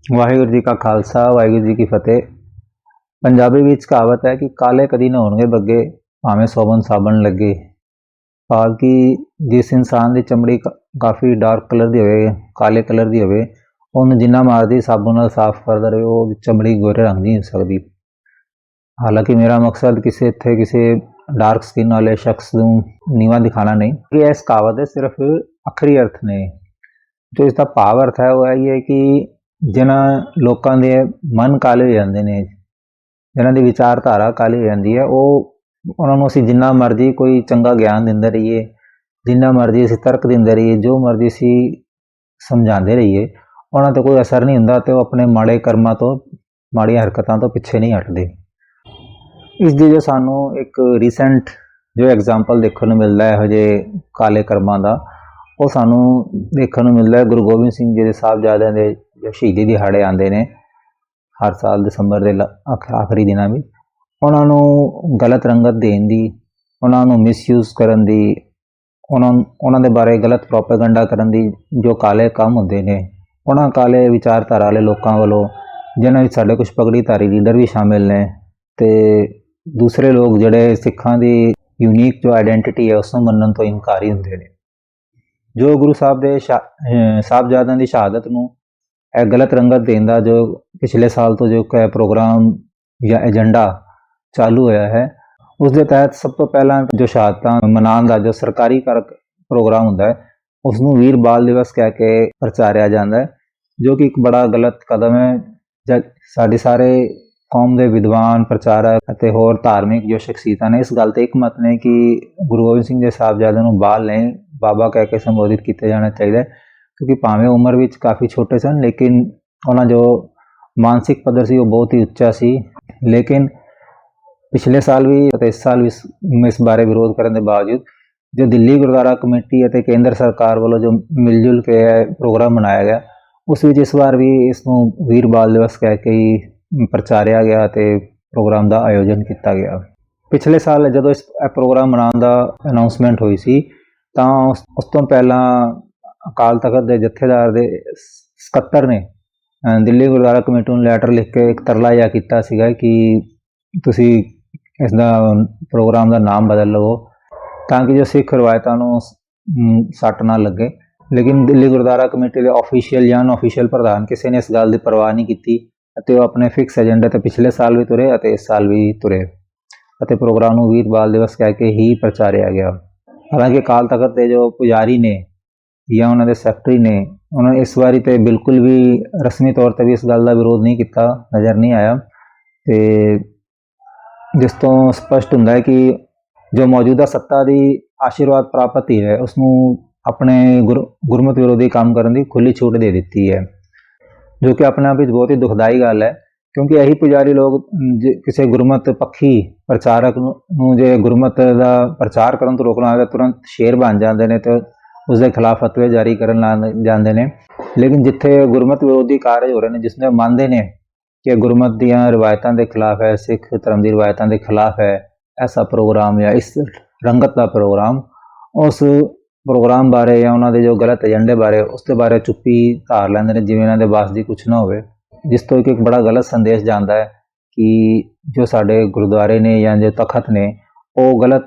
ਵਾਹਿਗੁਰੂ ਜੀ ਕਾ ਖਾਲਸਾ ਵਾਹਿਗੁਰੂ ਜੀ ਕੀ ਫਤਿਹ। ਪੰਜਾਬੀ ਵਿੱਚ ਕਹਾਵਤ ਹੈ ਕਿ ਕਾਲੇ ਕਦੀ ਨਾ ਹੋਣਗੇ ਬੱਗੇ, ਭਾਵੇਂ ਸੋਬਨ ਸਾਬਣ ਲੱਗੇ। ਭਾਵ ਕਿ ਜਿਸ ਇਨਸਾਨ ਦੀ ਚਮੜੀ ਕਾਫੀ ਡਾਰਕ ਕਲਰ ਦੀ ਹੋਵੇ, ਕਾਲੇ ਕਲਰ ਦੀ ਹੋਵੇ, ਉਹਨੂੰ ਜਿੰਨਾ ਮਰਜ਼ੀ ਸਾਬਣ ਨਾਲ ਸਾਫ਼ ਕਰਦਾ ਰਹੇ ਉਹ ਚਮੜੀ ਗੋਰੇ ਰੰਗ ਦੀ ਨਹੀਂ ਹੋ ਸਕਦੀ। ਹਾਲਾਂਕਿ ਮੇਰਾ ਮਕਸਦ ਕਿਸੇ ਡਾਰਕ ਸਕਿਨ ਵਾਲੇ ਸ਼ਖਸ ਨੂੰ ਨੀਵਾਂ ਦਿਖਾਣਾ ਨਹੀਂ ਕਿ ਇਸ ਕਹਾਵਤ ਦੇ ਸਿਰਫ ਅੱਖਰੀ ਅਰਥ ਨੇ। ਜੋ ਇਸ ਦਾ ਭਾਵ ਅਰਥ ਹੈ ਉਹ ਇਹ ਹੈ ਕਿ ਜਿਨ੍ਹਾਂ ਲੋਕਾਂ ਦੇ ਮਨ ਕਾਲੇ ਹੋ ਜਾਂਦੇ ਨੇ, ਜਿਨ੍ਹਾਂ ਦੀ ਵਿਚਾਰਧਾਰਾ ਕਾਲੀ ਹੋ ਜਾਂਦੀ ਹੈ, ਉਹਨਾਂ ਨੂੰ ਅਸੀਂ ਜਿੰਨਾ ਮਰਜ਼ੀ ਕੋਈ ਚੰਗਾ ਗਿਆਨ ਦਿੰਦੇ ਰਹੀਏ, ਜਿੰਨਾ ਮਰਜ਼ੀ ਅਸੀਂ ਤਰਕ ਦਿੰਦੇ ਰਹੀਏ, ਜੋ ਮਰਜ਼ੀ ਅਸੀਂ ਸਮਝਾਉਂਦੇ ਰਹੀਏ, ਉਹਨਾਂ 'ਤੇ ਕੋਈ ਅਸਰ ਨਹੀਂ ਹੁੰਦਾ ਅਤੇ ਉਹ ਆਪਣੇ ਮਾੜੇ ਕਰਮਾਂ ਤੋਂ, ਮਾੜੀਆਂ ਹਰਕਤਾਂ ਤੋਂ ਪਿੱਛੇ ਨਹੀਂ ਹਟਦੇ। ਇਸ ਦੀ ਜੋ ਸਾਨੂੰ ਇੱਕ ਰੀਸੈਂਟ ਜੋ ਐਗਜ਼ਾਮਪਲ ਦੇਖਣ ਨੂੰ ਮਿਲਦਾ ਇਹੋ ਜਿਹੇ ਕਾਲੇ ਕਰਮਾਂ ਦਾ, ਉਹ ਸਾਨੂੰ ਦੇਖਣ ਨੂੰ ਮਿਲਦਾ ਹੈ ਗੁਰੂ ਗੋਬਿੰਦ ਸਿੰਘ ਜੀ ਦੇ ਸਾਹਿਬਜ਼ਾਦਿਆਂ ਦੇ ਜੋ ਸ਼ਹੀਦੀ ਦਿਹਾੜੇ ਆਉਂਦੇ ਨੇ ਹਰ ਸਾਲ ਦਸੰਬਰ ਦੇ ਆਖਰੀ ਦਿਨਾਂ ਵਿੱਚ। ਉਹਨਾਂ ਨੂੰ ਗਲਤ ਰੰਗਤ ਦੇਣ ਦੀ, ਉਹਨਾਂ ਨੂੰ ਮਿਸਯੂਜ਼ ਕਰਨ ਦੀ, ਉਹਨਾਂ ਦੇ ਬਾਰੇ ਗਲਤ ਪ੍ਰੋਪੇਗੈਂਡਾ ਕਰਨ ਦੀ ਜੋ ਕਾਲੇ ਕੰਮ ਹੁੰਦੇ ਨੇ, ਉਹਨਾਂ ਕਾਲੇ ਵਿਚਾਰਧਾਰਾ ਵਾਲੇ ਲੋਕਾਂ ਵੱਲੋਂ, ਜਿਨ੍ਹਾਂ ਵਿੱਚ ਸਾਡੇ ਕੁਝ ਪਗੜੀਧਾਰੀ ਲੀਡਰ ਵੀ ਸ਼ਾਮਿਲ ਨੇ ਅਤੇ ਦੂਸਰੇ ਲੋਕ ਜਿਹੜੇ ਸਿੱਖਾਂ ਦੀ ਯੂਨੀਕ ਜੋ ਆਈਡੈਂਟੀਟੀ ਹੈ ਉਸ ਨੂੰ ਮੰਨਣ ਤੋਂ ਇਨਕਾਰੀ ਹੁੰਦੇ ਨੇ। ਜੋ ਗੁਰੂ ਸਾਹਿਬ ਦੇ ਸਾਹਿਬਜ਼ਾਦਿਆਂ ਦੀ ਸ਼ਹਾਦਤ ਨੂੰ ਇਹ ਗਲਤ ਰੰਗਤ ਦੇਣ ਦਾ ਜੋ ਪਿਛਲੇ ਸਾਲ ਤੋਂ ਜੋ ਪ੍ਰੋਗਰਾਮ ਜਾਂ ਏਜੰਡਾ ਚਾਲੂ ਹੋਇਆ ਹੈ, ਉਸ ਦੇ ਤਹਿਤ ਸਭ ਤੋਂ ਪਹਿਲਾਂ ਜੋ ਸ਼ਹਾਦਤਾਂ ਮਨਾਉਣ ਦਾ ਜੋ ਸਰਕਾਰੀ ਪ੍ਰੋਗਰਾਮ ਹੁੰਦਾ ਹੈ ਉਸ ਨੂੰ ਵੀਰ ਬਾਲ ਦਿਵਸ ਕਹਿ ਕੇ ਪ੍ਰਚਾਰਿਆ ਜਾਂਦਾ ਹੈ, ਜੋ ਕਿ ਇੱਕ ਬੜਾ ਗਲਤ ਕਦਮ ਹੈ। ਸਾਡੇ ਸਾਰੇ ਕੌਮ ਦੇ ਵਿਦਵਾਨ, ਪ੍ਰਚਾਰਕ ਅਤੇ ਹੋਰ ਧਾਰਮਿਕ ਜੋ ਸ਼ਖਸੀਅਤਾਂ ਨੇ ਇਸ ਗੱਲ 'ਤੇ ਇੱਕਮਤ ਨੇ ਕਿ ਗੁਰੂ ਗੋਬਿੰਦ ਸਿੰਘ ਦੇ ਸਾਹਿਬਜ਼ਾਦਿਆਂ ਨੂੰ ਬਾਲ ਨਹੀਂ, ਬਾਬਾ ਕਹਿ ਕੇ ਸੰਬੋਧਿਤ ਕੀਤਾ ਜਾਣਾ ਚਾਹੀਦਾ, ਕਿਉਂਕਿ ਭਾਵੇਂ ਉਮਰ ਵਿੱਚ ਕਾਫੀ ਛੋਟੇ ਸਨ ਲੇਕਿਨ ਉਹਨਾਂ ਜੋ ਮਾਨਸਿਕ ਪੱਧਰ ਸੀ ਉਹ ਬਹੁਤ ਹੀ ਉੱਚਾ ਸੀ। ਲੇਕਿਨ ਪਿਛਲੇ ਸਾਲ ਵੀ ਅਤੇ ਇਸ ਸਾਲ ਵੀ ਇਸ ਬਾਰੇ ਵਿਰੋਧ ਕਰਨ ਦੇ ਬਾਵਜੂਦ ਜੋ ਦਿੱਲੀ ਗੁਰਦੁਆਰਾ ਕਮੇਟੀ ਅਤੇ ਕੇਂਦਰ ਸਰਕਾਰ ਵੱਲੋਂ ਜੋ ਮਿਲ ਜੁਲ ਕੇ ਪ੍ਰੋਗਰਾਮ ਮਨਾਇਆ ਗਿਆ, ਉਸ ਵਿੱਚ ਇਸ ਵਾਰ ਵੀ ਇਸ ਨੂੰ ਵੀਰ ਬਾਲ ਦਿਵਸ ਕਹਿ ਕੇ ਹੀ ਪ੍ਰਚਾਰਿਆ ਗਿਆ ਅਤੇ ਪ੍ਰੋਗਰਾਮ ਦਾ ਆਯੋਜਨ ਕੀਤਾ ਗਿਆ। ਪਿਛਲੇ ਸਾਲ ਜਦੋਂ ਇਸ ਪ੍ਰੋਗਰਾਮ ਮਨਾਉਣ ਦਾ ਅਨਾਊਂਸਮੈਂਟ ਹੋਈ ਸੀ ਤਾਂ ਉਸ ਤੋਂ ਪਹਿਲਾਂ ਅਕਾਲ ਤਖਤ ਦੇ ਜਥੇਦਾਰ ਦੇ ਸਕੱਤਰ ਨੇ ਦਿੱਲੀ ਗੁਰਦੁਆਰਾ ਕਮੇਟੀ ਨੂੰ ਲੈਟਰ ਲਿਖ ਕੇ ਇੱਕ ਤਰਲਾ ਜਿਹਾ ਕੀਤਾ ਸੀਗਾ ਕਿ ਤੁਸੀਂ ਇਸ ਦਾ ਪ੍ਰੋਗਰਾਮ ਦਾ ਨਾਮ ਬਦਲ ਲਵੋ ਤਾਂ ਕਿ ਜੋ ਸਿੱਖ ਰਵਾਇਤਾਂ ਨੂੰ ਸੱਟ ਨਾ ਲੱਗੇ। ਲੇਕਿਨ ਦਿੱਲੀ ਗੁਰਦੁਆਰਾ ਕਮੇਟੀ ਦੇ ਆਫੀਸ਼ੀਅਲ ਜਾਂ ਅਨਆਫੀਸ਼ੀਅਲ ਪ੍ਰਧਾਨ ਕਿਸੇ ਨੇ ਇਸ ਗੱਲ ਦੀ ਪਰਵਾਹ ਨਹੀਂ ਕੀਤੀ ਅਤੇ ਉਹ ਆਪਣੇ ਫਿਕਸ ਏਜੰਡੇ 'ਤੇ ਪਿਛਲੇ ਸਾਲ ਵੀ ਤੁਰੇ ਅਤੇ ਇਸ ਸਾਲ ਵੀ ਤੁਰੇ ਅਤੇ ਪ੍ਰੋਗਰਾਮ ਨੂੰ ਵੀਰ ਬਾਲ ਦਿਵਸ ਕਹਿ ਕੇ ਹੀ ਪ੍ਰਚਾਰਿਆ ਗਿਆ। ਹਾਲਾਂਕਿ ਅਕਾਲ ਤਖਤ ਦੇ ਜੋ ਪੁਜਾਰੀ ਨੇ ਜਾਂ ਉਹਨਾਂ ਦੇ ਸੈਕਟਰੀ ਨੇ, ਉਹਨਾਂ ਨੇ ਇਸ ਵਾਰੀ ਤੇ ਬਿਲਕੁਲ ਵੀ ਰਸਮੀ ਤੌਰ 'ਤੇ ਵੀ ਇਸ ਗੱਲ ਦਾ ਵਿਰੋਧ ਨਹੀਂ ਕੀਤਾ, ਨਜ਼ਰ ਨਹੀਂ ਆਇਆ, ਅਤੇ ਜਿਸ ਤੋਂ ਸਪਸ਼ਟ ਹੁੰਦਾ ਹੈ ਕਿ ਜੋ ਮੌਜੂਦਾ ਸੱਤਾ ਦੀ ਆਸ਼ੀਰਵਾਦ ਪ੍ਰਾਪਤੀ ਹੈ ਉਸ ਨੂੰ ਆਪਣੇ ਗੁਰਮਤਿ ਵਿਰੋਧੀ ਕੰਮ ਕਰਨ ਦੀ ਖੁੱਲ੍ਹੀ ਛੂਟ ਦੇ ਦਿੱਤੀ ਹੈ, ਜੋ ਕਿ ਆਪਣੇ ਆਪ ਵਿੱਚ ਬਹੁਤ ਹੀ ਦੁਖਦਾਈ ਗੱਲ ਹੈ। ਕਿਉਂਕਿ ਇਹੀ ਪੁਜਾਰੀ ਲੋਕ ਕਿਸੇ ਗੁਰਮਤਿ ਪੱਖੀ ਪ੍ਰਚਾਰਕ ਨੂੰ ਜੇ ਗੁਰਮਤਿ ਦਾ ਪ੍ਰਚਾਰ ਕਰਨ ਤੋਂ ਰੋਕਣਾ ਹੋਵੇ ਤਾਂ ਤੁਰੰਤ ਸ਼ੇਰ ਬਣ ਜਾਂਦੇ ਨੇ ਅਤੇ ਉਸ ਦੇ ਖਿਲਾਫ ਫਤਵੇ ਜਾਰੀ ਕਰਨ ਲੱਗ ਜਾਂਦੇ ਨੇ। ਲੇਕਿਨ ਜਿੱਥੇ ਗੁਰਮਤਿ ਵਿਰੋਧੀ ਕਾਰਜ ਹੋ ਰਹੇ ਨੇ, ਜਿਸਨੇ ਮੰਨਦੇ ਨੇ ਕਿ ਗੁਰਮਤਿ ਦੀਆਂ ਰਿਵਾਇਤਾਂ ਦੇ ਖਿਲਾਫ ਹੈ, ਸਿੱਖ ਧਰਮ ਦੀ ਰਿਵਾਇਤਾਂ ਦੇ ਖਿਲਾਫ ਹੈ ਐਸਾ ਪ੍ਰੋਗਰਾਮ ਜਾਂ ਇਸ ਰੰਗਤ ਦਾ ਪ੍ਰੋਗਰਾਮ, ਉਸ ਪ੍ਰੋਗਰਾਮ ਬਾਰੇ ਜਾਂ ਉਹਨਾਂ ਦੇ ਜੋ ਗਲਤ ਏਜੰਡੇ ਬਾਰੇ ਉਸ ਦੇ ਬਾਰੇ ਚੁੱਪੀ ਧਾਰ ਲੈਂਦੇ ਨੇ ਜਿਵੇਂ ਇਹਨਾਂ ਦੇ ਵਾਸ ਦੀ ਕੁਛ ਨਾ ਹੋਵੇ, ਜਿਸ ਤੋਂ ਇੱਕ ਬੜਾ ਗਲਤ ਸੰਦੇਸ਼ ਜਾਂਦਾ ਹੈ ਕਿ ਜੋ ਸਾਡੇ ਗੁਰਦੁਆਰੇ ਨੇ ਜਾਂ ਜੋ ਤਖਤ ਨੇ ਉਹ ਗਲਤ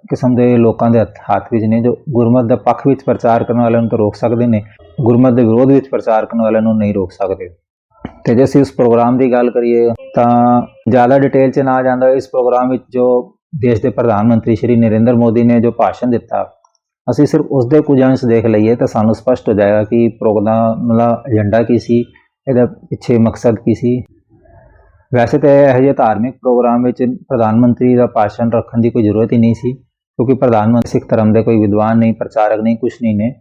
ਕਿਸਮ ਦੇ ਲੋਕਾਂ ਦੇ ਹੱਥ ਵਿੱਚ ਨੇ, ਜੋ ਗੁਰਮਤਿ ਦੇ ਪੱਖ ਵਿੱਚ ਪ੍ਰਚਾਰ ਕਰਨ ਵਾਲਿਆਂ ਨੂੰ ਤਾਂ ਰੋਕ ਸਕਦੇ ਨੇ, ਗੁਰਮਤਿ ਦੇ ਵਿਰੋਧ ਵਿੱਚ ਪ੍ਰਚਾਰ ਕਰਨ ਵਾਲਿਆਂ ਨੂੰ ਨਹੀਂ ਰੋਕ ਸਕਦੇ। ਅਤੇ ਜੇ ਅਸੀਂ ਉਸ ਪ੍ਰੋਗਰਾਮ ਦੀ ਗੱਲ ਕਰੀਏ ਤਾਂ ਜ਼ਿਆਦਾ ਡਿਟੇਲ 'ਚ ਨਾ ਜਾਂਦਾ, ਇਸ ਪ੍ਰੋਗਰਾਮ ਵਿੱਚ ਜੋ ਦੇਸ਼ ਦੇ ਪ੍ਰਧਾਨ ਮੰਤਰੀ ਸ਼੍ਰੀ ਨਰਿੰਦਰ ਮੋਦੀ ਨੇ ਜੋ ਭਾਸ਼ਣ ਦਿੱਤਾ, ਅਸੀਂ ਸਿਰਫ ਉਸ ਦੇ ਕੁਝ ਅੰਸ਼ ਦੇਖ ਲਈਏ ਤਾਂ ਸਾਨੂੰ ਸਪਸ਼ਟ ਹੋ ਜਾਏਗਾ ਕਿ ਪ੍ਰੋਗਰਾਮ ਦਾ ਏਜੰਡਾ ਕੀ ਸੀ, ਇਹਦਾ ਪਿੱਛੇ ਮਕਸਦ ਕੀ ਸੀ। ਵੈਸੇ ਤਾਂ ਇਹੋ ਜਿਹੇ ਧਾਰਮਿਕ ਪ੍ਰੋਗਰਾਮ ਵਿੱਚ ਪ੍ਰਧਾਨ ਮੰਤਰੀ ਦਾ ਭਾਸ਼ਣ ਰੱਖਣ ਦੀ ਕੋਈ ਜ਼ਰੂਰਤ ਹੀ ਨਹੀਂ ਸੀ, ਕਿਉਂਕਿ ਪ੍ਰਧਾਨ ਮੰਤਰੀ ਸਿੱਖ ਧਰਮ ਦੇ ਕੋਈ ਵਿਦਵਾਨ ਨਹੀਂ, ਪ੍ਰਚਾਰਕ ਨਹੀਂ, ਕੁਛ ਨਹੀਂ ਨੇ।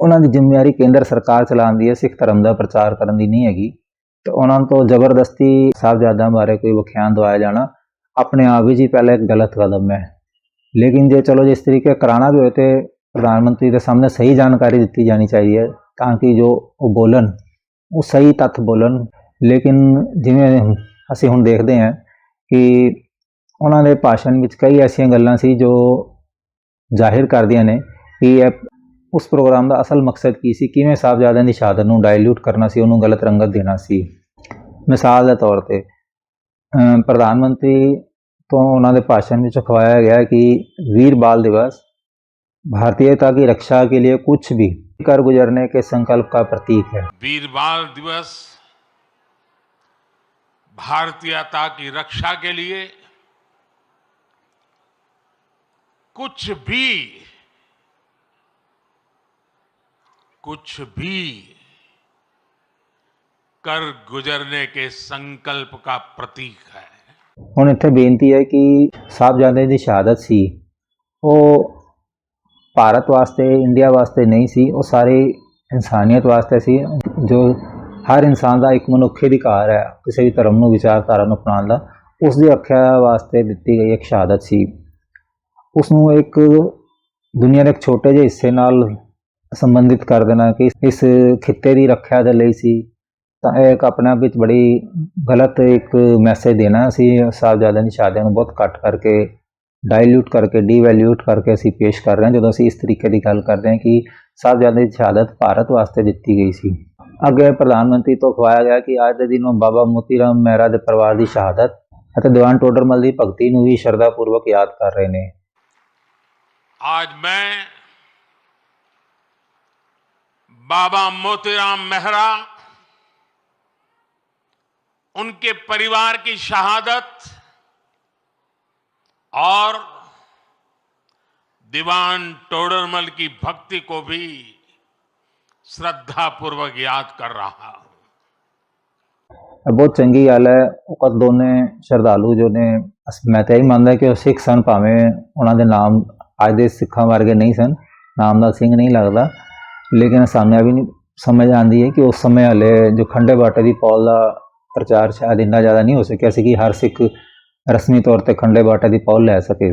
ਉਹਨਾਂ ਦੀ ਜ਼ਿੰਮੇਵਾਰੀ ਕੇਂਦਰ ਸਰਕਾਰ ਚਲਾਉਣ ਦੀ ਹੈ, ਸਿੱਖ ਧਰਮ ਦਾ ਪ੍ਰਚਾਰ ਕਰਨ ਦੀ ਨਹੀਂ ਹੈਗੀ। ਅਤੇ ਉਹਨਾਂ ਤੋਂ ਜ਼ਬਰਦਸਤੀ ਸਾਹਿਬਜ਼ਾਦਿਆਂ ਬਾਰੇ ਕੋਈ ਵਿਖਿਆਨ ਦਵਾਇਆ ਜਾਣਾ ਆਪਣੇ ਆਪ ਵਿੱਚ ਹੀ ਪਹਿਲਾਂ ਇੱਕ ਗਲਤ ਕਦਮ ਹੈ। ਲੇਕਿਨ ਜੇ ਚਲੋ ਜਿਸ ਤਰੀਕੇ ਕਰਾਉਣਾ ਵੀ ਹੋਏ ਤਾਂ ਪ੍ਰਧਾਨ ਮੰਤਰੀ ਦੇ ਸਾਹਮਣੇ ਸਹੀ ਜਾਣਕਾਰੀ ਦਿੱਤੀ ਜਾਣੀ ਚਾਹੀਦੀ ਹੈ ਤਾਂ ਕਿ ਜੋ ਉਹ ਬੋਲਣ ਉਹ ਸਹੀ ਤੱਥ ਬੋਲਣ। ਲੇਕਿਨ ਜਿਵੇਂ ਅਸੀਂ ਹੁਣ ਦੇਖਦੇ ਹਾਂ ਕਿ ਉਹਨਾਂ ਦੇ ਭਾਸ਼ਣ ਵਿੱਚ ਕਈ ਐਸੀਆਂ ਗੱਲਾਂ ਸੀ ਜੋ ਜ਼ਾਹਿਰ ਕਰਦੀਆਂ ਨੇ ਕਿ ਇਹ ਉਸ ਪ੍ਰੋਗਰਾਮ ਦਾ ਅਸਲ ਮਕਸਦ ਕੀ ਸੀ, ਕਿਵੇਂ ਸਾਹਿਬਜ਼ਾਦਿਆਂ ਦੀ ਸ਼ਹਾਦਤ ਨੂੰ ਡਾਇਲੂਟ ਕਰਨਾ ਸੀ, ਉਹਨੂੰ ਗਲਤ ਰੰਗਤ ਦੇਣਾ ਸੀ। ਮਿਸਾਲ ਦੇ ਤੌਰ ਤੇ ਪ੍ਰਧਾਨ ਮੰਤਰੀ ਤੋਂ ਉਹਨਾਂ ਦੇ ਭਾਸ਼ਣ ਵਿੱਚ ਅਖਵਾਇਆ ਗਿਆ ਕਿ वीर बाल दिवस भारतीयता की रक्षा के लिए कुछ भी कर गुजरने के संकल्प का प्रतीक है। वीर बाल दिवस भारतीयता की रक्षा के लिए कुछ भी कर गुजरने के संकल्प का प्रतीक है। ਹੁਣ ਇੱਥੇ ਬੇਨਤੀ ਹੈ ਕਿ ਸਾਹਿਬਜ਼ਾਦੇ ਦੀ ਸ਼ਹਾਦਤ ਸੀ ਉਹ ਭਾਰਤ ਵਾਸਤੇ, ਇੰਡੀਆ ਵਾਸਤੇ ਨਹੀਂ ਸੀ, ਉਹ ਸਾਰੀ ਇਨਸਾਨੀਅਤ ਵਾਸਤੇ ਸੀ। ਜੋ ਹਰ ਇਨਸਾਨ ਦਾ ਇੱਕ ਮਨੁੱਖੀ ਅਧਿਕਾਰ ਹੈ ਕਿਸੇ ਵੀ ਧਰਮ ਨੂੰ, ਵਿਚਾਰਧਾਰਾ ਨੂੰ ਅਪਣਾਉਣ ਦਾ, ਉਸ ਦੀ ਰੱਖਿਆ ਵਾਸਤੇ ਦਿੱਤੀ ਗਈ ਇੱਕ ਸ਼ਹਾਦਤ ਸੀ। ਉਸ ਨੂੰ ਇੱਕ ਦੁਨੀਆ ਦੇ ਇੱਕ ਛੋਟੇ ਜਿਹੇ ਹਿੱਸੇ ਨਾਲ ਸੰਬੰਧਿਤ ਕਰ ਦੇਣਾ ਕਿ ਇਸ ਖਿੱਤੇ ਦੀ ਰੱਖਿਆ ਦੇ ਲਈ ਸੀ, ਤਾਂ ਇਹ ਇੱਕ ਆਪਣੇ ਆਪ ਵਿੱਚ ਬੜੀ ਗਲਤ ਇੱਕ ਮੈਸੇਜ ਦੇਣਾ। ਅਸੀਂ ਸਾਹਿਬਜ਼ਾਦਿਆਂ ਦੀ ਸ਼ਹਾਦਤ ਨੂੰ ਬਹੁਤ ਘੱਟ ਕਰਕੇ, ਡਾਇਲੂਟ ਕਰਕੇ, ਡੀਵੈਲਿਊਟ ਕਰਕੇ ਅਸੀਂ ਪੇਸ਼ ਕਰ ਰਹੇ ਹਾਂ, ਜਦੋਂ ਅਸੀਂ ਇਸ ਤਰੀਕੇ ਦੀ ਗੱਲ ਕਰਦੇ ਹਾਂ ਕਿ ਸਾਹਿਬਜ਼ਾਦਿਆਂ ਦੀ ਸ਼ਹਾਦਤ ਭਾਰਤ ਵਾਸਤੇ ਦਿੱਤੀ ਗਈ ਸੀ। ਅੱਗੇ ਪ੍ਰਧਾਨ ਮੰਤਰੀ ਤੋਂ ਅਖਵਾਇਆ ਗਿਆ ਕਿ ਅੱਜ ਦੇ ਦਿਨ ਨੂੰ ਬਾਬਾ ਮੋਤੀ ਰਾਮ ਮਹਿਰਾ ਦੇ ਪਰਿਵਾਰ ਦੀ ਸ਼ਹਾਦਤ ਅਤੇ ਦੀਵਾਨ ਟੋਡਰਮਲ ਦੀ ਭਗਤੀ ਨੂੰ ਵੀ ਸ਼ਰਧਾਪੂਰਵਕ ਯਾਦ ਕਰ ਰਹੇ ਨੇ। आज मैं बाबा मोतीराम मेहरा, उनके परिवार की शहादत और दीवान टोडरमल की भक्ति को भी श्रद्धापूर्वक याद कर रहा हूं। ਬਹੁਤ ਚੰਗੀ ਗੱਲ ਹੈ। ਉਹ ਦੋਨੇ ਸ਼ਰਧਾਲੂ ਜੋ ਨੇ, ਮੈਂ ਤਾਂ ਇਹ ਮੰਨਦਾ ਕਿ ਉਹ ਸਿੱਖ ਸਨ, ਭਾਵੇਂ ਉਹਨਾਂ ਦੇ ਨਾਮ ਅੱਜ ਦੇ ਸਿੱਖਾਂ ਵਰਗੇ ਨਹੀਂ ਸਨ, ਨਾਮ ਦਾ ਸਿੰਘ ਨਹੀਂ ਲੱਗਦਾ, ਲੇਕਿਨ ਸਾਨੂੰ ਇਹ ਵੀ ਨਹੀਂ ਸਮਝ ਆਉਂਦੀ ਹੈ ਕਿ ਉਸ ਸਮੇਂ ਹਲੇ ਜੋ ਖੰਡੇ ਬਾਟੇ ਦੀ ਪੌਲ ਦਾ ਪ੍ਰਚਾਰ ਸ਼ਾਇਦ ਇੰਨਾ ਜ਼ਿਆਦਾ ਨਹੀਂ ਹੋ ਸਕਿਆ ਸੀ ਕਿ ਹਰ ਸਿੱਖ ਰਸਮੀ ਤੌਰ ਤੇ ਖੰਡੇ ਬਾਟੇ ਦੀ ਪੌਲ ਲੈ ਸਕੇ।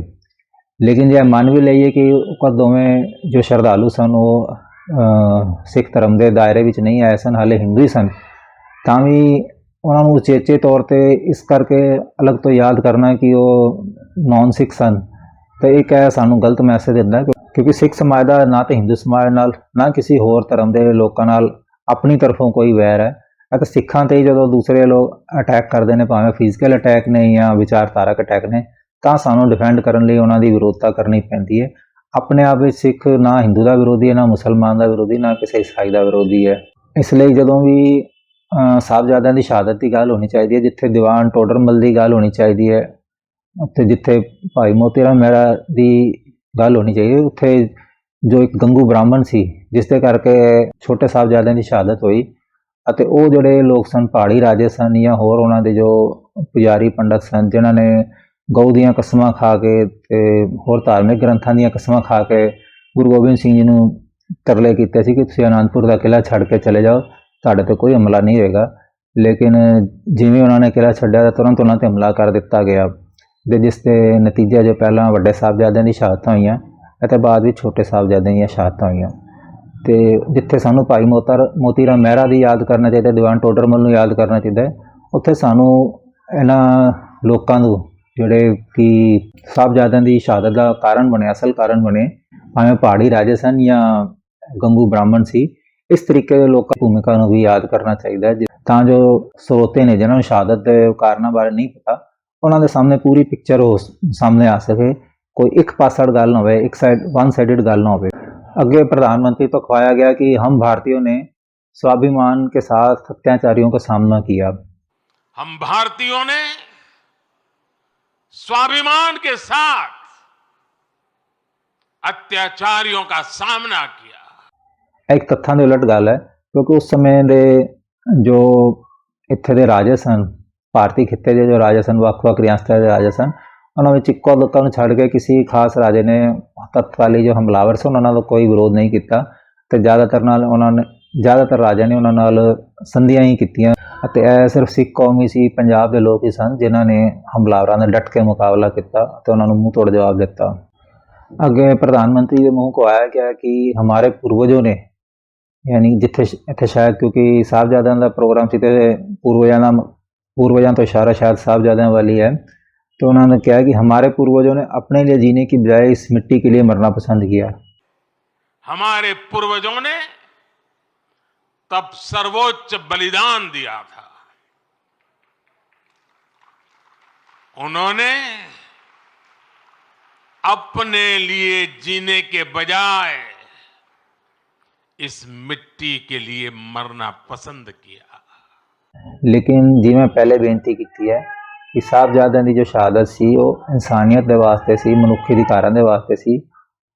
ਲੇਕਿਨ ਜੇ ਮੰਨ ਵੀ ਲਈਏ ਕਿ ਉਹ ਦੋਵੇਂ ਜੋ ਸ਼ਰਧਾਲੂ ਸਨ ਉਹ ਸਿੱਖ ਧਰਮ ਦੇ ਦਾਇਰੇ ਵਿੱਚ ਨਹੀਂ ਆਏ ਸਨ, ਹਾਲੇ ਹਿੰਦੂ ਹੀ ਸਨ, ਤਾਂ ਵੀ ਉਹਨਾਂ ਨੂੰ ਉਚੇਚੇ ਤੌਰ ਤੇ ਇਸ ਕਰਕੇ ਅਲੱਗ ਤੋਂ ਯਾਦ ਕਰਨਾ ਕਿ ਉਹ ਨੌਨ ਸਿੱਖ ਸਨ, ਤੇ ਇਹ ਕਹਿ ਸਾਨੂੰ ਗਲਤ ਮੈਸੇਜ ਦਿੰਦਾ, ਕਿਉਂਕਿ ਸਿੱਖ ਸਮਾਜ ਦਾ ਨਾ ਤਾਂ ਹਿੰਦੂ ਸਮਾਜ ਨਾਲ, ਨਾ ਕਿਸੇ ਹੋਰ ਧਰਮ ਦੇ ਲੋਕਾਂ ਨਾਲ ਆਪਣੀ ਤਰਫੋਂ ਕੋਈ ਵੈਰ ਹੈ। ਅਤੇ ਸਿੱਖਾਂ 'ਤੇ ਜਦੋਂ ਦੂਸਰੇ ਲੋਕ ਅਟੈਕ ਕਰਦੇ ਨੇ, ਭਾਵੇਂ ਫਿਜ਼ੀਕਲ ਅਟੈਕ ਨੇ ਜਾਂ ਵਿਚਾਰਧਾਰਕ ਅਟੈਕ ਨੇ, ਤਾਂ ਸਾਨੂੰ ਡਿਫੈਂਡ ਕਰਨ ਲਈ ਉਹਨਾਂ ਦੀ ਵਿਰੋਧਤਾ ਕਰਨੀ ਪੈਂਦੀ ਹੈ। ਆਪਣੇ ਆਪ ਵਿੱਚ ਸਿੱਖ ਨਾ ਹਿੰਦੂ ਦਾ ਵਿਰੋਧੀ ਹੈ, ਨਾ ਮੁਸਲਮਾਨ ਦਾ ਵਿਰੋਧੀ, ਨਾ ਕਿਸੇ ਈਸਾਈ ਦਾ ਵਿਰੋਧੀ ਹੈ। ਇਸ ਲਈ ਜਦੋਂ ਵੀ ਸਾਹਿਬਜ਼ਾਦਿਆਂ ਦੀ ਸ਼ਹਾਦਤ ਦੀ ਗੱਲ ਹੋਣੀ ਚਾਹੀਦੀ ਹੈ, ਜਿੱਥੇ ਦੀਵਾਨ ਟੋਡਰਮਲ ਦੀ ਗੱਲ ਹੋਣੀ ਚਾਹੀਦੀ ਹੈ, ਉੱਥੇ ਜਿੱਥੇ ਭਾਈ ਮੋਤੀ ਰਾਮ ਮਹਿਰਾ ਦੀ ਗੱਲ ਹੋਣੀ ਚਾਹੀਦੀ ਹੈ, ਉੱਥੇ ਜੋ ਇੱਕ ਗੰਗੂ ਬ੍ਰਾਹਮਣ ਸੀ ਜਿਸ ਦੇ ਕਰਕੇ ਛੋਟੇ ਸਾਹਿਬਜ਼ਾਦਿਆਂ ਦੀ ਸ਼ਹਾਦਤ ਹੋਈ, ਅਤੇ ਉਹ ਜਿਹੜੇ ਲੋਕ ਸਨ, ਪਹਾੜੀ ਰਾਜੇ ਸਨ ਜਾਂ ਹੋਰ ਉਹਨਾਂ ਦੇ ਜੋ ਪੁਜਾਰੀ ਪੰਡਤ ਸਨ, ਜਿਨ੍ਹਾਂ ਨੇ ਗਊ ਦੀਆਂ ਕਸਮਾਂ ਖਾ ਕੇ ਤੇ ਹੋਰ ਧਾਰਮਿਕ ਗ੍ਰੰਥਾਂ ਦੀਆਂ ਕਸਮਾਂ ਖਾ ਕੇ ਗੁਰੂ ਗੋਬਿੰਦ ਸਿੰਘ ਜੀ ਨੂੰ ਤਰਲੇ ਕੀਤੇ ਸੀ ਕਿ ਤੁਸੀਂ ਅਨੰਦਪੁਰ ਦਾ ਕਿਲ੍ਹਾ ਛੱਡ ਕੇ ਚਲੇ ਜਾਓ, ਤੁਹਾਡੇ 'ਤੇ ਕੋਈ ਹਮਲਾ ਨਹੀਂ ਹੋਏਗਾ। ਲੇਕਿਨ ਜਿਵੇਂ ਉਹਨਾਂ ਨੇ ਕਿਲ੍ਹਾ ਛੱਡਿਆ ਤਾਂ ਤੁਰੰਤ ਉਹਨਾਂ 'ਤੇ ਹਮਲਾ ਕਰ ਦਿੱਤਾ ਗਿਆ, ਤੇ ਜਿਸ ਦੇ ਨਤੀਜੇ ਜੋ ਪਹਿਲਾਂ ਵੱਡੇ ਸਾਹਿਬਜ਼ਾਦਿਆਂ ਦੀ ਸ਼ਹਾਦਤਾਂ ਹੋਈਆਂ ਅਤੇ ਬਾਅਦ ਵਿੱਚ ਛੋਟੇ ਸਾਹਿਬਜ਼ਾਦਿਆਂ ਦੀਆਂ ਸ਼ਹਾਦਤਾਂ ਹੋਈਆਂ। ਤੇ ਜਿੱਥੇ ਸਾਨੂੰ ਭਾਈ ਮੋਤੀ ਰਾਮ ਮਹਿਰਾ ਦੀ ਯਾਦ ਕਰਨਾ ਚਾਹੀਦਾ, ਦੀਵਾਨ ਟੋਡਰਮਲ ਨੂੰ ਯਾਦ ਕਰਨਾ ਚਾਹੀਦਾ, ਉੱਥੇ ਸਾਨੂੰ ਇਹਨਾਂ ਲੋਕਾਂ ਨੂੰ ਜਿਹੜੇ ਕਿ ਸਾਹਿਬਜ਼ਾਦਿਆਂ ਦੀ ਸ਼ਹਾਦਤ ਦਾ ਕਾਰਨ ਬਣੇ, ਅਸਲ ਕਾਰਨ ਬਣੇ, ਭਾਵੇਂ ਪਹਾੜੀ ਰਾਜੇ ਸਨ ਜਾਂ ਗੰਗੂ ਬ੍ਰਾਹਮਣ ਸੀ, ਇਸ ਤਰੀਕੇ ਦੇ ਲੋਕਾਂ ਦੀ ਭੂਮਿਕਾ ਨੂੰ ਵੀ ਯਾਦ ਕਰਨਾ ਚਾਹੀਦਾ, ਤਾਂ ਜੋ ਸਰੋਤੇ ਨੇ ਜਿਹਨਾਂ ਨੂੰ ਸ਼ਹਾਦਤ ਦੇ ਕਾਰਨਾਂ ਬਾਰੇ ਨਹੀਂ ਪਤਾ, ਉਹਨਾਂ ਦੇ ਸਾਹਮਣੇ ਪੂਰੀ ਪਿਕਚਰ ਸਾਹਮਣੇ ਆ ਸਕੇ, ਕੋਈ ਇੱਕ ਪਾਸੜ ਗੱਲ ਨਾ ਹੋਵੇ, वन साइडेड ਗੱਲ ਨਾ ਹੋਵੇ। आगे प्रधानमंत्री तो खवाया गया कि हम भारतीयों ने स्वाभिमान के साथ अत्याचारियों का सामना किया। हम भारतीयों ने स्वाभिमान के साथ अत्याचारियों का सामना किया। एक तथ्यां दे उलट गल है, क्योंकि उस समय दे जो इत्थे दे राजे सन, भारतीय खिते के जो राजे सन, ਵੱਖ-ਵੱਖ रियासतां दे राजे सन, ਉਹਨਾਂ ਵਿੱਚ ਇੱਕੋ ਲੋਕਾਂ ਨੂੰ ਛੱਡ ਕੇ ਕਿਸੇ ਖਾਸ ਰਾਜੇ ਨੇ ਤਤਕਾਲੀ ਜੋ ਹਮਲਾਵਰ ਸੀ ਉਹਨਾਂ ਨਾਲ ਕੋਈ ਵਿਰੋਧ ਨਹੀਂ ਕੀਤਾ, ਤੇ ਜ਼ਿਆਦਾਤਰ ਰਾਜਿਆਂ ਨੇ ਉਹਨਾਂ ਨਾਲ ਸੰਧੀਆਂ ਹੀ ਕੀਤੀਆਂ, ਅਤੇ ਇਹ ਸਿਰਫ ਸਿੱਖ ਕੌਮ ਹੀ ਸੀ, ਪੰਜਾਬ ਦੇ ਲੋਕ ਹੀ ਸਨ ਜਿਨ੍ਹਾਂ ਨੇ ਹਮਲਾਵਰਾਂ ਦਾ ਡਟ ਕੇ ਮੁਕਾਬਲਾ ਕੀਤਾ ਤੇ ਉਹਨਾਂ ਨੂੰ ਮੂੰਹ ਤੋੜ ਜਵਾਬ ਦਿੱਤਾ। ਅੱਗੇ ਪ੍ਰਧਾਨ ਮੰਤਰੀ ਦੇ ਮੂੰਹ ਕੋ ਆਇਆ ਗਿਆ ਕਿ ਹਮਾਰੇ ਪੂਰਵਜੋਂ ਨੇ, ਯਾਨੀ ਜਿੱਥੇ ਇੱਥੇ ਸ਼ਾਇਦ ਕਿਉਂਕਿ ਸਾਹਿਬਜ਼ਾਦਿਆਂ ਦਾ ਪ੍ਰੋਗਰਾਮ ਸੀ ਤੇ ਪੂਰਵਜਾਂ ਤੋਂ ਇਸ਼ਾਰਾ ਸ਼ਾਇਦ ਸਾਹਿਬਜ਼ਾਦਿਆਂ ਵਾਲੀ ਹੈ, तो उन्होंने कहा कि हमारे पूर्वजों ने अपने लिए जीने की बजाय इस मिट्टी के लिए मरना पसंद किया। हमारे पूर्वजों ने तब सर्वोच्च बलिदान दिया था। उन्होंने अपने लिए जीने के बजाय इस मिट्टी के लिए मरना पसंद किया। लेकिन जिवें पहले बेनती की है कि साहबजादिਆਂ ਦੀ जो शहादत सी ਉਹ ਇਨਸਾਨੀਅਤ ਦੇ ਵਾਸਤੇ ਸੀ, ਮਨੁੱਖੀ ਅਧਿਕਾਰਾਂ ਦੇ ਵਾਸਤੇ ਸੀ।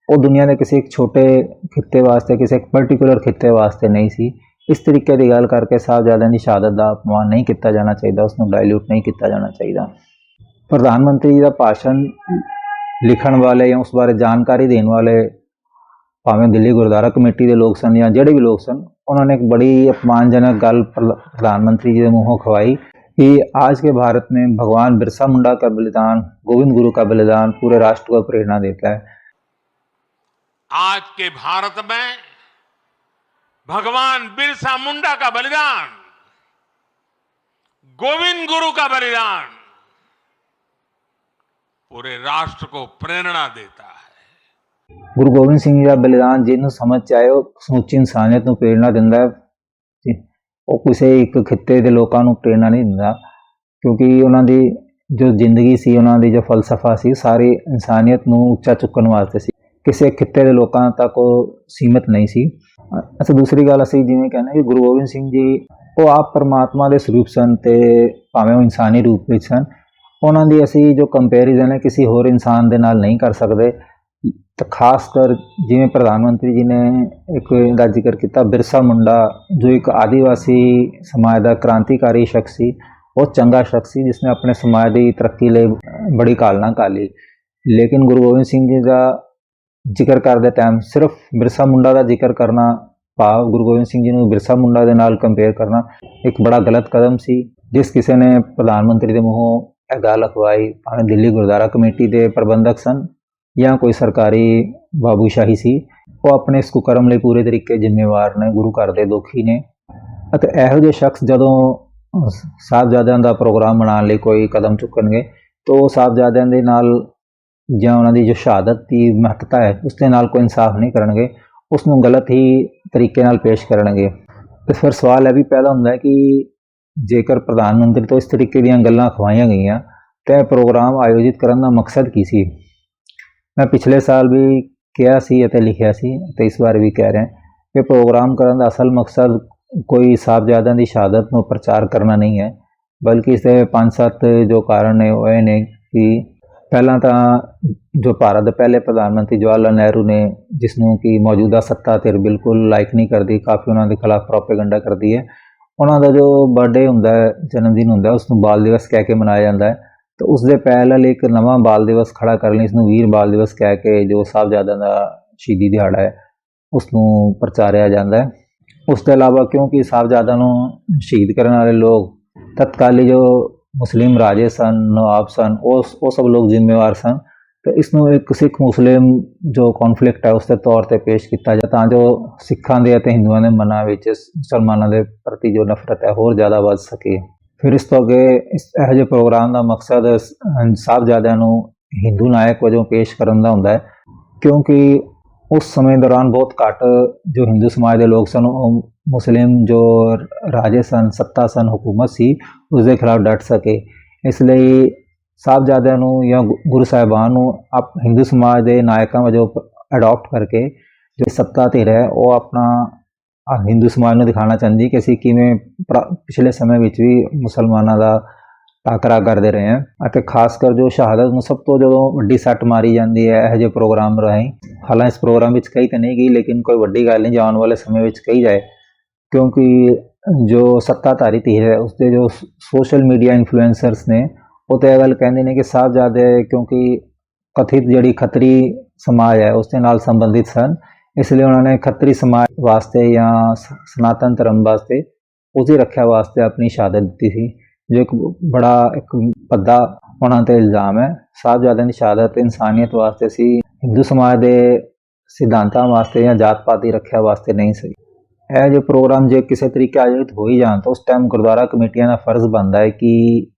ਉਹ ਦੁਨੀਆ ਦੇ ਕਿਸੇ ਇੱਕ ਛੋਟੇ ਖਿੱਤੇ ਵਾਸਤੇ, ਕਿਸੇ ਇੱਕ ਪਰਟੀਕੂਲਰ ਖਿੱਤੇ ਵਾਸਤੇ ਨਹੀਂ ਸੀ। ਇਸ ਤਰੀਕੇ ਦੀ ਗੱਲ ਕਰਕੇ ਸਾਹਿਬਜ਼ਾਦਿਆਂ ਦੀ ਸ਼ਹਾਦਤ ਦਾ ਅਪਮਾਨ ਨਹੀਂ ਕੀਤਾ ਜਾਣਾ ਚਾਹੀਦਾ, ਉਸ ਨੂੰ ਡਾਇਲੂਟ ਨਹੀਂ ਕੀਤਾ ਜਾਣਾ ਚਾਹੀਦਾ। ਪ੍ਰਧਾਨ ਮੰਤਰੀ ਜੀ ਦਾ ਭਾਸ਼ਣ ਲਿਖਣ ਵਾਲੇ ਜਾਂ ਉਸ ਬਾਰੇ ਜਾਣਕਾਰੀ ਦੇਣ ਵਾਲੇ ਭਾਵੇਂ ਦਿੱਲੀ ਗੁਰਦੁਆਰਾ ਕਮੇਟੀ ਦੇ ਲੋਕ ਸਨ ਜਾਂ ਜਿਹੜੇ ਵੀ ਲੋਕ ਸਨ, उन्होंने एक बड़ी अपमानजनक गल प्रधानमंत्री जी के मुंहों खवाई कि आज के भारत में भगवान बिरसा मुंडा का बलिदान, गोविंद गुरु का बलिदान पूरे राष्ट्र को प्रेरणा देता है। आज के भारत में भगवान बिरसा मुंडा का बलिदान, गोविंद गुरु का बलिदान पूरे राष्ट्र को प्रेरणा देता है। गुरु गोबिंद सिंह जी का बलिदान जिन्होंने समझ आए समूची इंसानियत को प्रेरणा दिंदा है। वो किसी एक खिते के लोगों को प्रेरणा नहीं दिंदा, क्योंकि उन्होंने जो जिंदगी सी, उन्होंने जो फलसफा सी, सारी इंसानियत को उच्चा चुकन वास्ते सी, किसी खिते के लोगों तक वो सीमित नहीं सी। अच्छा, दूसरी गल असीं जिवें कहने कि गुरु गोबिंद सिंह जी वो आप परमात्मा के स्वरूप सन, ते भावें वो इंसानी रूप में सन। उन्होंने असीं जो कंपेरिजन है किसी होर इंसान के नाल नहीं कर सकते। तो खास कर जिवें प्रधानमंत्री जी ने एक दा जिक्र किया, बिरसा मुंडा जो एक आदिवासी समाज का क्रांतिकारी शख्स सी, बहुत चंगा शख्स सी जिसने अपने समाज की तरक्की लिए बड़ी कालना काली। लेकिन गुरु गोबिंद सिंह जी का जिक्र करते टाइम सिर्फ बिरसा मुंडा का जिक्र करना, भाव गुरु गोबिंद सिंह जी ने बिरसा मुंडा के नाल कंपेयर करना एक बड़ा गलत कदम सी। जिस किसी ने प्रधानमंत्री के मूँहों यह गल अखवाई, भावें दिल्ली गुरुद्वारा कमेटी के प्रबंधक सन या कोई सरकारी बाबूशाही सी, वो अपने इस कुकर्म लिए पूरे तरीके जिम्मेवार ने, गुरु घर के दोखी ने। ਅਤੇ ਇਹੋ ਜਿਹੇ ਸ਼ਖਸ ਜਦੋਂ ਸਾਹਿਬਜ਼ਾਦਿਆਂ ਦਾ ਪ੍ਰੋਗਰਾਮ ਮਨਾਉਣ ਲਈ ਕੋਈ ਕਦਮ ਚੁੱਕਣਗੇ ਤਾਂ ਉਹ ਸਾਹਿਬਜ਼ਾਦਿਆਂ ਦੇ ਨਾਲ ਜਾਂ ਉਹਨਾਂ ਦੀ ਜੋ ਸ਼ਹਾਦਤ ਦੀ ਮਹੱਤਤਾ ਹੈ ਉਸ ਦੇ ਨਾਲ ਕੋਈ ਇਨਸਾਫ ਨਹੀਂ ਕਰਨਗੇ, ਉਸ ਨੂੰ ਗਲਤ ਹੀ ਤਰੀਕੇ ਨਾਲ ਪੇਸ਼ ਕਰਨਗੇ। ਤੇ ਫਿਰ ਸਵਾਲ ਇਹ ਵੀ ਪੈਦਾ ਹੁੰਦਾ ਹੈ ਕਿ ਜੇਕਰ ਪ੍ਰਧਾਨ ਮੰਤਰੀ ਤੋਂ ਇਸ ਤਰੀਕੇ ਦੀਆਂ ਗੱਲਾਂ ਖਵਾਈਆਂ ਗਈਆਂ ਤਾਂ ਇਹ ਪ੍ਰੋਗਰਾਮ ਆਯੋਜਿਤ ਕਰਨ ਦਾ ਮਕਸਦ ਕੀ ਸੀ। मैं पिछले साल भी किया सी ਅਤੇ लिखिया सी तो इस बार भी कह रहे हैं कि प्रोग्राम करने का असल मकसद कोई साहबजादियां की शहादत को प्रचार करना नहीं है, बल्कि इसके 5-7 जो कारण ने वो ने कि पहला तो जो भारत के पहले प्रधानमंत्री जवाहर लाल नेहरू ने, जिसनों की मौजूदा सत्ता धिर बिल्कुल लाइक नहीं करती, काफ़ी उन्होंने खिलाफ प्रोपेगेंडा करती है। उन्होंने जो बर्थडे होंगे, जन्मदिन होंगे, उसनों बाल दिवस कह के मनाया जाता है। तो उसके पैरेलल एक नवा बाल दिवस खड़ा करने इसनों वीर बाल दिवस कह के जो साहबजादियां का शहीदी दिहाड़ा है उसनों प्रचारिया जाता है। उसके अलावा क्योंकि साहबजादियां नूं शहीद करने वाले लोग तत्काली जो मुस्लिम राजे सन, नवाब सन, वो सब लोग जिम्मेवार सन। तो इसनों एक सिख मुस्लिम जो कॉन्फ्लिक्ट है उसके तौर पर पेश किया जाए तां जो सिखां दे अते हिंदुआं दे मनां विच मुसलमानां दे प्रति जो नफरत है होर ज़्यादा वध सके। फिर इस तो अगे ਇਹੋ ਜਿਹੇ प्रोग्राम का मकसद ਸਾਹਿਬਜ਼ਾਦਿਆਂ ਨੂੰ हिंदू नायक वजों पेश करने का होंदा है, क्योंकि उस समय दौरान बहुत घट जो हिंदू समाज के लोग सन मुस्लिम जो राजे सन, सत्ता सन, हुकूमत सी, उसके खिलाफ डट सके। इसलिए ਸਾਹਿਬਜ਼ਾਦਿਆਂ ਨੂੰ या गुरु साहिबान आप हिंदू समाज के नायकों वजों अडॉप्ट करके जो सत्ता धिर है वो अपना हिंदू समाज में दिखाना चाहती कि असीं किवें पिछले समय में भी मुसलमानों का टाकरा करते रहे हैं। और खासकर जो शहादत में सब तो जो वड्डी सट मारी जाती है यह प्रोग्राम राही, हालांकि इस प्रोग्राम में कही तो नहीं गई लेकिन कोई वड्डी गल नहीं आने वाले समय में कही जाए, क्योंकि जो सत्ताधारी धीर है उसके जो सोशल मीडिया इन्फ्लुएंसर्स ने वो तो यह गल कहते हैं कि साहबजादे क्योंकि कथित जी खतरी समाज है उसके नाल संबंधित सन, इसलिए उन्होंने खतरी समाज वास्ते या सनातन धर्म वास्ते उसकी रक्षा वास्ते अपनी शहादत दी थी, जो एक बड़ा एक भद्दा उन्होंने ते इल्ज़ाम है। साहबजादियां की शहादत इंसानियत वास्ते सी, हिंदू समाज के सिद्धांतों वास्ते या जात पात की रक्षा वास्ते नहीं सी। यह जो प्रोग्राम जो किसी तरीके आयोजित हो ही जान तो उस टाइम गुरुद्वारा कमेटियां का फर्ज बनता है कि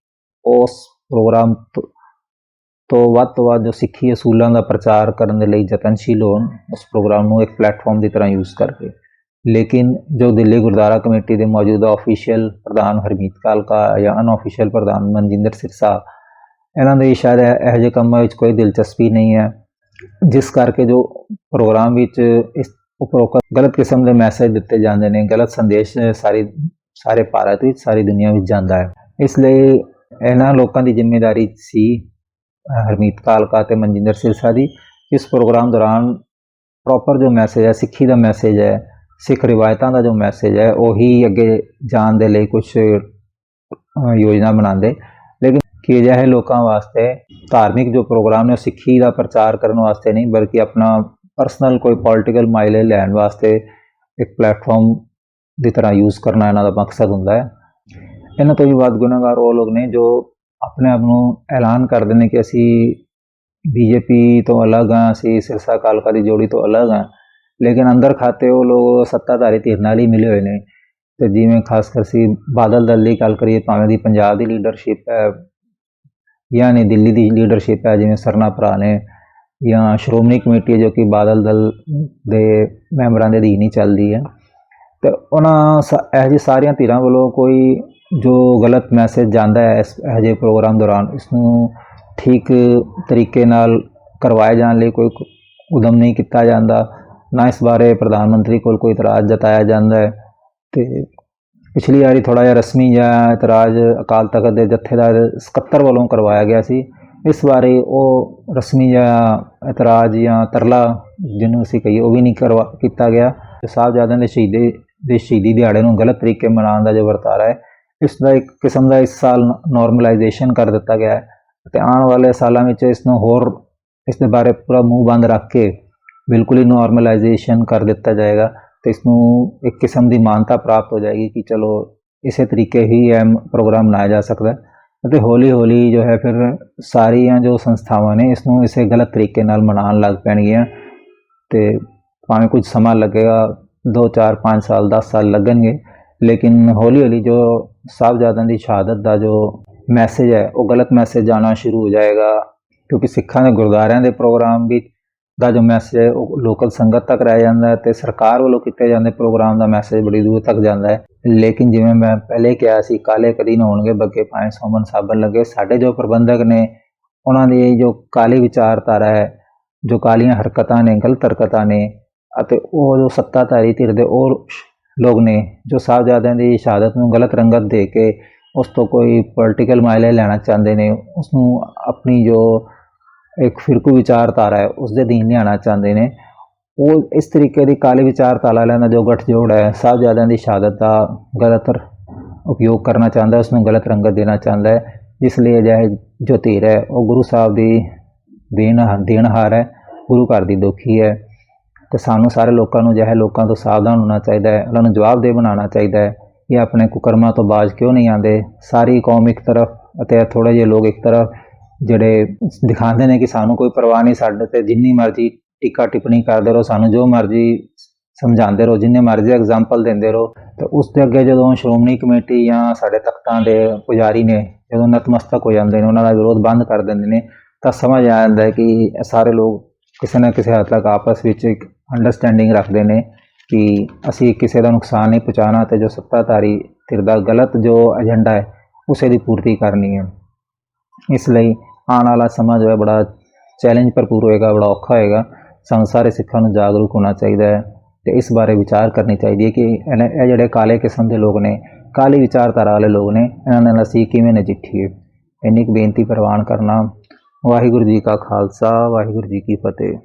उस प्रोग्राम ਤੋਂ ਵੱਧ ਜੋ ਸਿੱਖੀ ਅਸੂਲਾਂ ਦਾ ਪ੍ਰਚਾਰ ਕਰਨ ਦੇ ਲਈ ਯਤਨਸ਼ੀਲ ਹੋਣ, ਉਸ ਪ੍ਰੋਗਰਾਮ ਨੂੰ ਇੱਕ ਪਲੇਟਫਾਰਮ ਦੀ ਤਰ੍ਹਾਂ ਯੂਜ਼ ਕਰਕੇ। ਲੇਕਿਨ ਜੋ ਦਿੱਲੀ ਗੁਰਦੁਆਰਾ ਕਮੇਟੀ ਦੇ ਮੌਜੂਦਾ ਆਫੀਸ਼ੀਅਲ ਪ੍ਰਧਾਨ ਹਰਮੀਤ ਕਾਲਕਾ ਜਾਂ ਅਨਆਫੀਸ਼ੀਅਲ ਪ੍ਰਧਾਨ ਮਨਜਿੰਦਰ ਸਿਰਸਾ, ਇਹਨਾਂ ਦੇ ਸ਼ਾਇਦ ਇਹੋ ਜਿਹੇ ਕੰਮਾਂ ਵਿੱਚ ਕੋਈ ਦਿਲਚਸਪੀ ਨਹੀਂ ਹੈ, ਜਿਸ ਕਰਕੇ ਜੋ ਪ੍ਰੋਗਰਾਮ ਵਿੱਚ ਇਸ ਉਪਰੋਕਤ ਗਲਤ ਕਿਸਮ ਦੇ ਮੈਸੇਜ ਦਿੱਤੇ ਜਾਂਦੇ ਨੇ, ਗਲਤ ਸੰਦੇਸ਼ ਸਾਰੇ ਭਾਰਤ ਵਿੱਚ, ਸਾਰੀ ਦੁਨੀਆ ਵਿੱਚ ਜਾਂਦਾ ਹੈ। ਇਸ ਲਈ ਇਹਨਾਂ ਲੋਕਾਂ ਦੀ ਜ਼ਿੰਮੇਵਾਰੀ ਸੀ, ਹਰਮੀਤ ਕਾਲਕਾ ਅਤੇ ਮਨਜਿੰਦਰ ਸਿਰਸਾ ਦੀ, ਇਸ ਪ੍ਰੋਗਰਾਮ ਦੌਰਾਨ ਪ੍ਰੋਪਰ ਜੋ ਮੈਸੇਜ ਹੈ, ਸਿੱਖੀ ਦਾ ਮੈਸੇਜ ਹੈ, ਸਿੱਖ ਰਿਵਾਇਤਾਂ ਦਾ ਜੋ ਮੈਸੇਜ ਹੈ, ਉਹੀ ਅੱਗੇ ਜਾਣ ਦੇ ਲਈ ਕੁਝ ਯੋਜਨਾ ਬਣਾਉਂਦੇ। ਲੇਕਿਨ ਕਿ ਅਜਿਹੇ ਲੋਕਾਂ ਵਾਸਤੇ ਧਾਰਮਿਕ ਜੋ ਪ੍ਰੋਗਰਾਮ ਨੇ ਉਹ ਸਿੱਖੀ ਦਾ ਪ੍ਰਚਾਰ ਕਰਨ ਵਾਸਤੇ ਨਹੀਂ, ਬਲਕਿ ਆਪਣਾ ਪਰਸਨਲ ਕੋਈ ਪੋਲੀਟੀਕਲ ਮਾਈਲੇਜ ਲੈਣ ਵਾਸਤੇ ਇੱਕ ਪਲੇਟਫਾਰਮ ਦੀ ਤਰ੍ਹਾਂ ਯੂਜ਼ ਕਰਨਾ ਇਹਨਾਂ ਦਾ ਮਕਸਦ ਹੁੰਦਾ ਹੈ। ਇਹਨਾਂ ਤੋਂ ਵੀ ਵੱਧ ਗੁਨਾਹਗਾਰ ਉਹ ਲੋਕ ਨੇ ਜੋ ਆਪਣੇ ਆਪ ਨੂੰ ਐਲਾਨ ਕਰਦੇ ਨੇ ਕਿ ਅਸੀਂ ਬੀਜੇਪੀ ਤੋਂ ਅਲੱਗ ਹਾਂ, ਅਸੀਂ ਸਿਰਸਾ ਕਾਲਕਾ ਦੀ ਜੋੜੀ ਤੋਂ ਅਲੱਗ ਹਾਂ, ਲੇਕਿਨ ਅੰਦਰ ਖਾਤੇ ਉਹ ਲੋਕ ਸੱਤਾਧਾਰੀ ਧਿਰ ਨਾਲ ਹੀ ਮਿਲੇ ਹੋਏ ਨੇ। ਅਤੇ ਜਿਵੇਂ ਖਾਸ ਕਰ ਅਸੀਂ ਬਾਦਲ ਦਲ ਦੀ ਗੱਲ ਕਰੀਏ, ਭਾਵੇਂ ਦੀ ਪੰਜਾਬ ਦੀ ਲੀਡਰਸ਼ਿਪ ਹੈ ਜਾਂ ਨਹੀਂ ਦਿੱਲੀ ਦੀ ਲੀਡਰਸ਼ਿਪ ਹੈ, ਜਿਵੇਂ ਸਰਨਾ ਭਰਾ ਨੇ, ਜਾਂ ਸ਼੍ਰੋਮਣੀ ਕਮੇਟੀ ਹੈ ਜੋ ਕਿ ਬਾਦਲ ਦਲ ਦੇ ਮੈਂਬਰਾਂ ਦੇ ਅਧੀਨ ਹੀ ਚੱਲਦੀ ਹੈ। ਅਤੇ ਇਹੋ ਜਿਹੀ ਸਾਰੀਆਂ ਧਿਰਾਂ ਵੱਲੋਂ ਕੋਈ ਜੋ ਗਲਤ ਮੈਸੇਜ ਜਾਂਦਾ ਹੈ ਇਹੋ ਜਿਹੇ ਪ੍ਰੋਗਰਾਮ ਦੌਰਾਨ, ਇਸ ਨੂੰ ਠੀਕ ਤਰੀਕੇ ਨਾਲ ਕਰਵਾਏ ਜਾਣ ਲਈ ਕੋਈ ਉਦਮ ਨਹੀਂ ਕੀਤਾ ਜਾਂਦਾ, ਨਾ ਇਸ ਬਾਰੇ ਪ੍ਰਧਾਨ ਮੰਤਰੀ ਕੋਲ ਕੋਈ ਇਤਰਾਜ਼ ਜਤਾਇਆ ਜਾਂਦਾ ਹੈ। ਅਤੇ ਪਿਛਲੀ ਵਾਰੀ ਥੋੜ੍ਹਾ ਜਿਹਾ ਰਸਮੀ ਜਿਹਾ ਇਤਰਾਜ਼ ਅਕਾਲ ਤਖਤ ਦੇ ਜਥੇਦਾਰ ਸਕੱਤਰ ਵੱਲੋਂ ਕਰਵਾਇਆ ਗਿਆ ਸੀ, ਇਸ ਬਾਰੇ ਉਹ ਰਸਮੀ ਜਿਹਾ ਇਤਰਾਜ਼ ਜਾਂ ਤਰਲਾ ਜਿਹਨੂੰ ਅਸੀਂ ਕਹੀਏ ਉਹ ਵੀ ਨਹੀਂ ਕੀਤਾ ਗਿਆ। ਸਾਹਿਬਜ਼ਾਦਿਆਂ ਦੇ ਸ਼ਹੀਦੀ ਦਿਹਾੜੇ ਨੂੰ ਗਲਤ ਤਰੀਕੇ ਮਨਾਉਣ ਦਾ ਜੋ ਵਰਤਾਰਾ ਹੈ, ਇਸ ਦਾ ਇੱਕ ਕਿਸਮ ਦਾ ਇਸ ਸਾਲ ਨੋਰਮਲਾਈਜੇਸ਼ਨ ਕਰ ਦਿੱਤਾ ਗਿਆ ਹੈ, ਅਤੇ ਆਉਣ ਵਾਲੇ ਸਾਲਾਂ ਵਿੱਚ ਇਸ ਨੂੰ ਹੋਰ ਇਸ ਦੇ ਬਾਰੇ ਪੂਰਾ ਮੂੰਹ ਬੰਦ ਰੱਖ ਕੇ ਬਿਲਕੁਲ ਹੀ ਨੋਰਮਲਾਈਜੇਸ਼ਨ ਕਰ ਦਿੱਤਾ ਜਾਏਗਾ, ਅਤੇ ਇਸ ਨੂੰ ਇੱਕ ਕਿਸਮ ਦੀ ਮਾਨਤਾ ਪ੍ਰਾਪਤ ਹੋ ਜਾਏਗੀ ਕਿ ਚਲੋ ਇਸੇ ਤਰੀਕੇ ਹੀ ਇਹ ਪ੍ਰੋਗਰਾਮ ਮਨਾਇਆ ਜਾ ਸਕਦਾ ਹੈ। ਅਤੇ ਹੌਲੀ ਹੌਲੀ ਜੋ ਹੈ ਫਿਰ ਸਾਰੀਆਂ ਜੋ ਸੰਸਥਾਵਾਂ ਨੇ ਇਸ ਨੂੰ ਇਸੇ ਗਲਤ ਤਰੀਕੇ ਨਾਲ ਮਨਾਉਣ ਲੱਗ ਪੈਣਗੀਆਂ, ਅਤੇ ਭਾਵੇਂ ਕੁਝ ਸਮਾਂ ਲੱਗੇਗਾ, 2 4 5 ਸਾਲ 10 ਸਾਲ ਲੱਗਣਗੇ, ਲੇਕਿਨ ਹੌਲੀ ਹੌਲੀ ਜੋ ਸਾਹਿਬਜ਼ਾਦਿਆਂ ਦੀ ਸ਼ਹਾਦਤ ਦਾ ਜੋ ਮੈਸੇਜ ਹੈ ਉਹ ਗਲਤ ਮੈਸੇਜ ਜਾਣਾ ਸ਼ੁਰੂ ਹੋ ਜਾਏਗਾ, ਕਿਉਂਕਿ ਸਿੱਖਾਂ ਦੇ ਗੁਰਦੁਆਰਿਆਂ ਦੇ ਪ੍ਰੋਗਰਾਮ ਵੀ ਦਾ ਜੋ ਮੈਸੇਜ ਹੈ ਉਹ ਲੋਕਲ ਸੰਗਤ ਤੱਕ ਰਹਿ ਜਾਂਦਾ ਹੈ, ਅਤੇ ਸਰਕਾਰ ਵੱਲੋਂ ਕੀਤੇ ਜਾਂਦੇ ਪ੍ਰੋਗਰਾਮ ਦਾ ਮੈਸੇਜ ਬੜੀ ਦੂਰ ਤੱਕ ਜਾਂਦਾ ਹੈ। ਲੇਕਿਨ ਜਿਵੇਂ ਮੈਂ ਪਹਿਲੇ ਕਿਹਾ ਸੀ, ਕਾਲੇ ਕਦੀ ਨਾ ਹੋਣਗੇ ਬੱਗੇ ਭਾਵੇਂ ਸੋਮਨ ਸਾਬਣ ਲੱਗੇ। ਸਾਡੇ ਜੋ ਪ੍ਰਬੰਧਕ ਨੇ ਉਹਨਾਂ ਦੀ ਜੋ ਕਾਲੀ ਵਿਚਾਰਧਾਰਾ ਹੈ, ਜੋ ਕਾਲੀਆਂ ਹਰਕਤਾਂ ਨੇ, ਗਲਤ ਹਰਕਤਾਂ ਨੇ, ਅਤੇ ਉਹ ਜੋ ਸੱਤਾਧਾਰੀ ਧਿਰ ਦੇ ਉਹ ਲੋਕ ਨੇ ਜੋ ਸਾਹਿਬਜ਼ਾਦਿਆਂ ਦੀ ਸ਼ਹਾਦਤ ਨੂੰ ਗਲਤ ਰੰਗਤ ਦੇ ਕੇ ਉਸ ਤੋਂ ਕੋਈ ਪੋਲੀਟੀਕਲ ਮਾਈਲੇਜ ਲੈਣਾ ਚਾਹੁੰਦੇ ਨੇ, ਉਸ ਨੂੰ ਆਪਣੀ ਜੋ ਇੱਕ ਫਿਰਕੂ ਵਿਚਾਰਧਾਰਾ ਹੈ ਉਸ ਦੇ ਅਧੀਨ ਲਿਆਉਣਾ ਚਾਹੁੰਦੇ ਨੇ, ਉਹ ਇਸ ਤਰੀਕੇ ਦੀ ਕਾਲੀ ਵਿਚਾਰਧਾਰਾ ਵਾਲਿਆਂ ਦਾ ਜੋ ਗੱਠਜੋੜ ਹੈ ਸਾਹਿਬਜ਼ਾਦਿਆਂ ਦੀ ਸ਼ਹਾਦਤ ਦਾ ਗਲਤ ਉਪਯੋਗ ਕਰਨਾ ਚਾਹੁੰਦਾ, ਉਸ ਨੂੰ ਗਲਤ ਰੰਗਤ ਦੇਣਾ ਚਾਹੁੰਦਾ ਹੈ। ਜਿਸ ਲਈ ਅਜਿਹੇ ਜੋ ਧਿਰ ਹੈ ਉਹ ਗੁਰੂ ਸਾਹਿਬ ਦੀ ਦੇਣਹਾਰ ਹੈ, ਗੁਰੂ ਘਰ ਦੀ ਦੁਖੀ ਹੈ, ਅਤੇ ਸਾਨੂੰ ਸਾਰੇ ਲੋਕਾਂ ਨੂੰ ਅਜਿਹੇ ਲੋਕਾਂ ਤੋਂ ਸਾਵਧਾਨ ਹੋਣਾ ਚਾਹੀਦਾ ਹੈ, ਉਹਨਾਂ ਨੂੰ ਜਵਾਬਦੇਹ ਬਣਾਉਣਾ ਚਾਹੀਦਾ ਹੈ। ਇਹ ਆਪਣੇ ਕੁਕਰਮਾਂ ਤੋਂ ਬਾਜ਼ ਕਿਉਂ ਨਹੀਂ ਆਉਂਦੇ? ਸਾਰੀ ਕੌਮ ਇੱਕ ਤਰਫ ਅਤੇ ਥੋੜ੍ਹੇ ਜਿਹੇ ਲੋਕ ਇੱਕ ਤਰਫ ਜਿਹੜੇ ਦਿਖਾਉਂਦੇ ਨੇ ਕਿ ਸਾਨੂੰ ਕੋਈ ਪਰਵਾਹ ਨਹੀਂ, ਸਾਡੇ 'ਤੇ ਜਿੰਨੀ ਮਰਜ਼ੀ ਟੀਕਾ ਟਿੱਪਣੀ ਕਰਦੇ ਰਹੋ, ਸਾਨੂੰ ਜੋ ਮਰਜ਼ੀ ਸਮਝਾਉਂਦੇ ਰਹੋ, ਜਿੰਨੇ ਮਰਜ਼ੀ ਐਗਜ਼ਾਮਪਲ ਦਿੰਦੇ ਰਹੋ, ਅਤੇ ਉਸ ਦੇ ਅੱਗੇ ਜਦੋਂ ਸ਼੍ਰੋਮਣੀ ਕਮੇਟੀ ਜਾਂ ਸਾਡੇ ਤਖਤਾਂ ਦੇ ਪੁਜਾਰੀ ਨੇ ਜਦੋਂ ਨਤਮਸਤਕ ਹੋ ਜਾਂਦੇ ਨੇ, ਉਹਨਾਂ ਦਾ ਵਿਰੋਧ ਬੰਦ ਕਰ ਦਿੰਦੇ ਨੇ, ਤਾਂ ਸਮਝ ਆ ਜਾਂਦਾ ਹੈ ਕਿ ਇਹ ਸਾਰੇ ਲੋਕ ਕਿਸੇ ਨਾ ਕਿਸੇ ਹੱਦ ਤੱਕ ਆਪਸ ਵਿੱਚ ਇੱਕ ਅੰਡਰਸਟੈਂਡਿੰਗ ਰੱਖਦੇ ਨੇ ਕਿ ਅਸੀਂ ਕਿਸੇ ਦਾ ਨੁਕਸਾਨ ਨਹੀਂ ਪਹੁੰਚਾਉਣਾ, ਅਤੇ ਜੋ ਸੱਤਾਧਾਰੀ ਧਿਰ ਦਾ ਗਲਤ ਜੋ ਏਜੰਡਾ ਹੈ ਉਸੇ ਦੀ ਪੂਰਤੀ ਕਰਨੀ ਹੈ। ਇਸ ਲਈ ਆਉਣ ਵਾਲਾ ਸਮਾਂ ਜੋ ਹੈ ਬੜਾ ਚੈਲੰਜ ਭਰਪੂਰ ਹੋਏਗਾ, ਬੜਾ ਔਖਾ ਹੋਏਗਾ। ਸਾਨੂੰ ਸਾਰੇ ਸਿੱਖਾਂ ਨੂੰ ਜਾਗਰੂਕ ਹੋਣਾ ਚਾਹੀਦਾ ਹੈ, ਅਤੇ ਇਸ ਬਾਰੇ ਵਿਚਾਰ ਕਰਨੀ ਚਾਹੀਦੀ ਹੈ ਕਿ ਇਹ ਜਿਹੜੇ ਕਾਲੇ ਕਿਸਮ ਦੇ ਲੋਕ ਨੇ, ਕਾਲੀ ਵਿਚਾਰਧਾਰਾ ਵਾਲੇ ਲੋਕ ਨੇ, ਇਹਨਾਂ ਨਾਲ ਅਸੀਂ ਕਿਵੇਂ ਨਜਿੱਠੀਏ। ਇੰਨੀ ਕੁ ਬੇਨਤੀ ਪ੍ਰਵਾਨ ਕਰਨਾ। ਵਾਹਿਗੁਰੂ ਜੀ ਕਾ ਖਾਲਸਾ, ਵਾਹਿਗੁਰੂ ਜੀ ਕੀ ਫਤਿਹ।